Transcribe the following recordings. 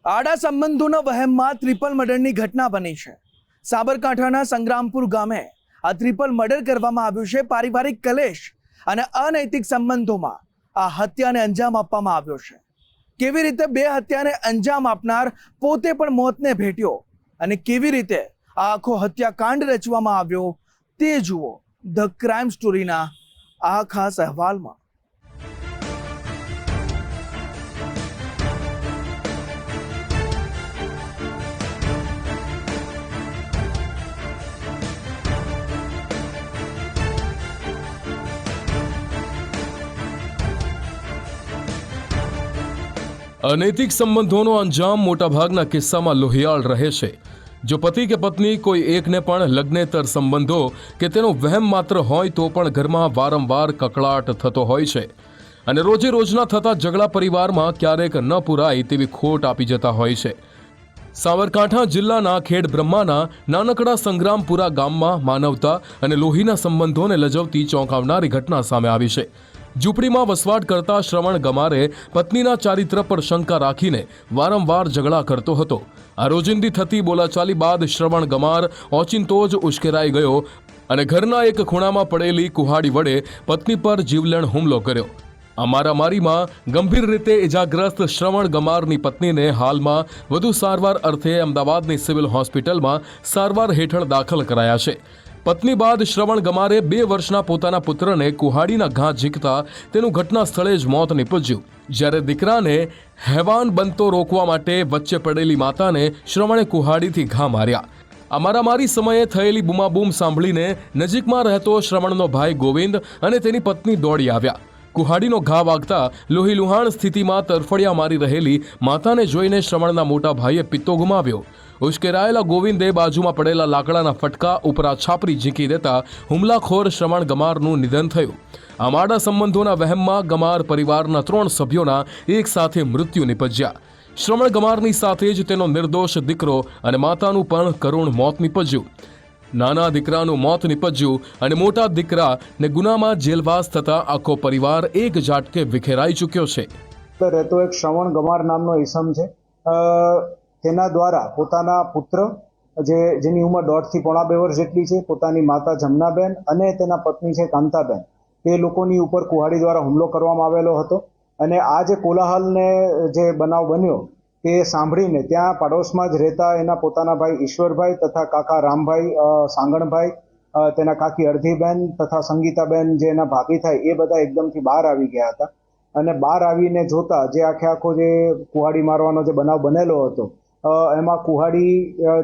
આડા સંબંધોના વહેમમાં ટ્રિપલ મર્ડરની ઘટના બની છે। સાબરકાંઠાના સંગ્રામપુર ગામે આ ટ્રિપલ મર્ડર કરવામાં આવ્યું છે। પારિવારિક કલેશ અને અનૈતિક સંબંધોમાં આ હત્યાને અંજામ આપવામાં આવ્યો છે। કેવી રીતે બે હત્યાને અંજામ આપનાર પોતે પણ મોતને ભેટ્યો અને કેવી રીતે આ આખો હત્યાકાંડ રચવામાં આવ્યો તે જુઓ ધ ક્રાઇમ સ્ટોરીના આ ખાસ અહેવાલમાં। अनैतिक संबंधों अंजाम मोटाभागना किस्सा में लोहियाल रहे छे। जो पति के पत्नी कोई एक ने पण लग्नेतर संबंधों के तेनो वहम मात्र होय तो पण घर में वारंवार ककड़ाट थतो होय छे अने रोजे रोजना थता झगड़ा परिवार में क्यारेक न पुराय तेवी खोट आपी जता होय छे। साबरकांठा जिल्लाना खेड ब्रह्माना नानकड़ा संग्रामपुरा गाममां मानवता अने लोहीना संबंधोने लजवती चौंकावनारी घटना सामे आवी छे। झूंपड़ीमां वसवाट करता श्रवण गमारे पत्नीना चारित्र पर शंका राखीने वारंवार झगड़ा करतो हतो। आ रोजिंदी थती बोलाचाली बाद श्रवण गमार ओचिंतो ज उश्केराई गयो अने घरना एक खूणामां पड़ेली कुहाड़ी वडे पत्नी पर जीवलेण हुमलो कर्यो। आ मारामारीमां गंभीर रीते इजाग्रस्त श्रवण गमारनी पत्नीने हालमां वधु सारवार अर्थे अमदावादनी सिविल होस्पिટલમાં सारवार हेठळ दाखल कराया छे। पत्नी बाद श्रवण गमारे 2 वर्षना पोताना पुत्रने कुहाड़ीना घा झीकता तेनुं घटना स्थळे ज मोत निपज्युं। ज्यारे दीकराने हैवान बनतो रोकवा माटे वच्चे पड़ेली माताने श्रवणे कुहाड़ीथी घा मार्या। आ मारामारी समये थयेली बूमाबूम सांभळीने नजीकमां रहेतो श्रवणनो भाई गोविंद अने तेनी पत्नी दौड़ी आव्या। कुहाड़ीनो घा वागता लोहीलुहाण स्थितिमां तरफड़िया मारी रहेली माताने जोईने श्रवणना मोटा भाईए पित्तो गुमाव्यो। उश्केरायेला गोविंदे बाजुमां पड़ेला लाकडाना फटका उपरा छापरी झींकी देता हुमलाखोर श्रवण गमारनुं निधन थयुं। आ माड़ा संबंधोना वहेममां गमार परिवारना 3 सभ्योना एक साथे मृत्यु निपज्या। श्रवण गमारनी साथे ज तेनो निर्दोष दीकरो अने मातानुं पण करुण मौत निपज्युं। नाना दीकरानुं मौत निपज्युं अने मोटा दीकराने गुनामां जेलवास थता आखो परिवार एक झाटके विखेराई चूक्यो छे। રહેતો એક શ્રવણ ગમાર નામનો ઈસમ છે। તેના દ્વારા પોતાના પુત્ર જેની ઉંમર 1.5 થી 2.5 વર્ષ જેટલી છે, પોતાની માતા જમનાબેન અને તેના પત્ની છે કાંતાબેન, તે લોકોની ઉપર કુહાડી દ્વારા હુમલો કરવામાં આવેલો હતો। અને આ જે કોલાહલને જે બનાવ બન્યો તે સાંભળીને ત્યાં પાડોશમાં જ રહેતા એના પોતાના ભાઈ ઈશ્વરભાઈ તથા કાકા રામભાઈ સાંગણભાઈ, તેના કાકી અડધીબેન તથા સંગીતાબેન જે એના ભાભી થાય એ બધા એકદમથી બહાર આવી ગયા હતા। અને બહાર આવીને જોતા જે આખો જે કુહાડી મારવાનો જે બનાવ બનેલો હતો એમાં કુહાડી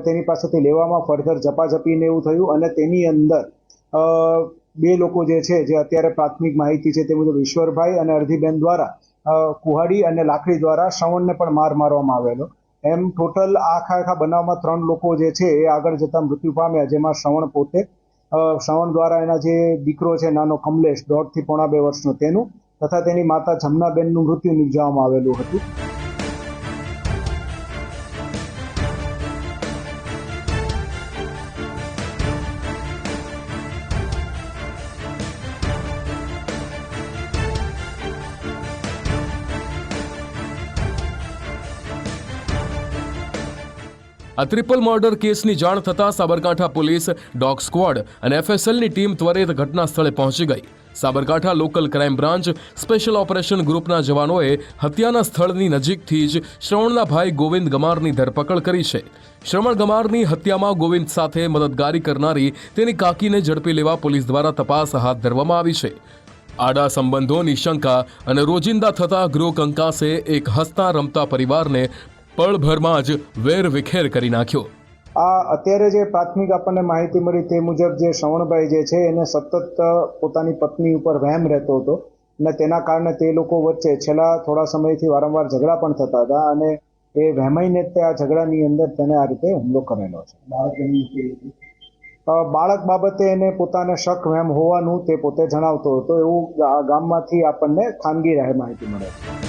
તેની પાસેથી લેવામાં ફર્ધર ઝપાઝપીને એવું થયું અને તેની અંદર 2 લોકો જે છે જે અત્યારે પ્રાથમિક માહિતી છે તે મુજબ ઈશ્વરભાઈ અને અડધીબેન દ્વારા કુહાડી અને લાકડી દ્વારા શ્રવણને પણ મારવામાં આવેલો। એમ ટોટલ આખા બનાવમાં 3 લોકો જે છે એ આગળ જતા મૃત્યુ પામ્યા, જેમાં શ્રવણ પોતે, શ્રવણ દ્વારા એના જે દીકરો છે નાનો કમલેશ 1.5 થી 2.5 વર્ષનો તેનું તથા તેની માતા જમનાબેનનું મૃત્યુ નિપજાવવામાં આવેલું હતું। आ ट्रिपल मर्डर केसनी जाण थता साबरकांठा पुलिस, डॉग स्क्वॉड અને FSLની ટીમ ત્વરિત ઘટના સ્થળે પહોંચી ગઈ। Sabarkantha local crime branch special operation ગ્રુપના જવાનોએ હત્યાના સ્થળની નજીકથી જ શ્રવણના ભાઈ ગોવિંદ ગમારની ધરપકડ કરી છે। શ્રવણ ગમારની હત્યામાં ગોવિંદ સાથે મદદગારી કરનારી તેની કાકીને ઝડપી લેવા પોલીસ દ્વારા તપાસ હાથ ધરવામાં આવી છે। આડા સંબંધોની શંકા અને રોજિંદા થતા ગૃહ કંકાસે એક હસતા રમતા પરિવારને પળભરમાં જ વેર વિખેર કરી નાખ્યો। આ અત્યારે જે પ્રાથમિક આપણને માહિતી મળી તે મુજબ જે શ્રવણભાઈ જે છે એને સતત પોતાની પત્ની ઉપર વહેમ રહેતો હતો અને તેના કારણે તે લોકો વચ્ચે છેલ્લા થોડા સમયથી વારંવાર ઝઘડા પણ થતા હતા અને એ વહેમાઈને તે આ ઝઘડાની અંદર તેને આ રીતે હુમલો કરેલો છે। બાળક બાબતે એને પોતાને શક વહેમ હોવાનું તે પોતે જણાવતો હતો એવું ગામમાંથી આપણને ખાનગી રાહે માહિતી મળે છે।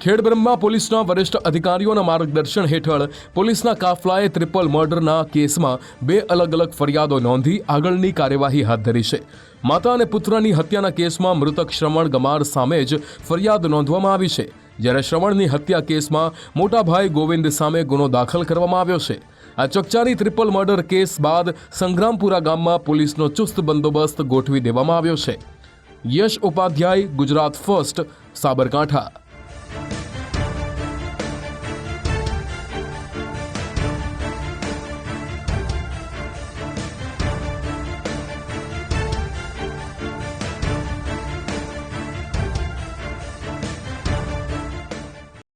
ખેડબ્રહ્મા પોલીસના વરિષ્ઠ અધિકારીઓના માર્ગદર્શન હેઠળ પોલીસના કાફલાએ ટ્રિપલ મર્ડરના કેસમાં 2 અલગ અલગ ફરિયાદો નોંધી આગળની કાર્યવાહી હાથ ધરી છે. માતા અને પુત્રની હત્યાના કેસમાં મૃતક શ્રવણ ગમાર સામે જ ફરિયાદ નોંધવામાં આવી છે, જ્યારે શ્રવણની હત્યા કેસમાં મોટા ભાઈ ગોવિંદ સામે ગુનો દાખલ કરવામાં આવ્યો છે. આ ચકચારી ટ્રિપલ મર્ડર કેસ બાદ સંગ્રામપુરા ગામમાં પોલીસનો ચુસ્ત બંદોબસ્ત ગોઠવી દેવામાં આવ્યો છે. યશ ઉપાધ્યાય, ગુજરાત ફર્સ્ટ, સાબરકાંઠા.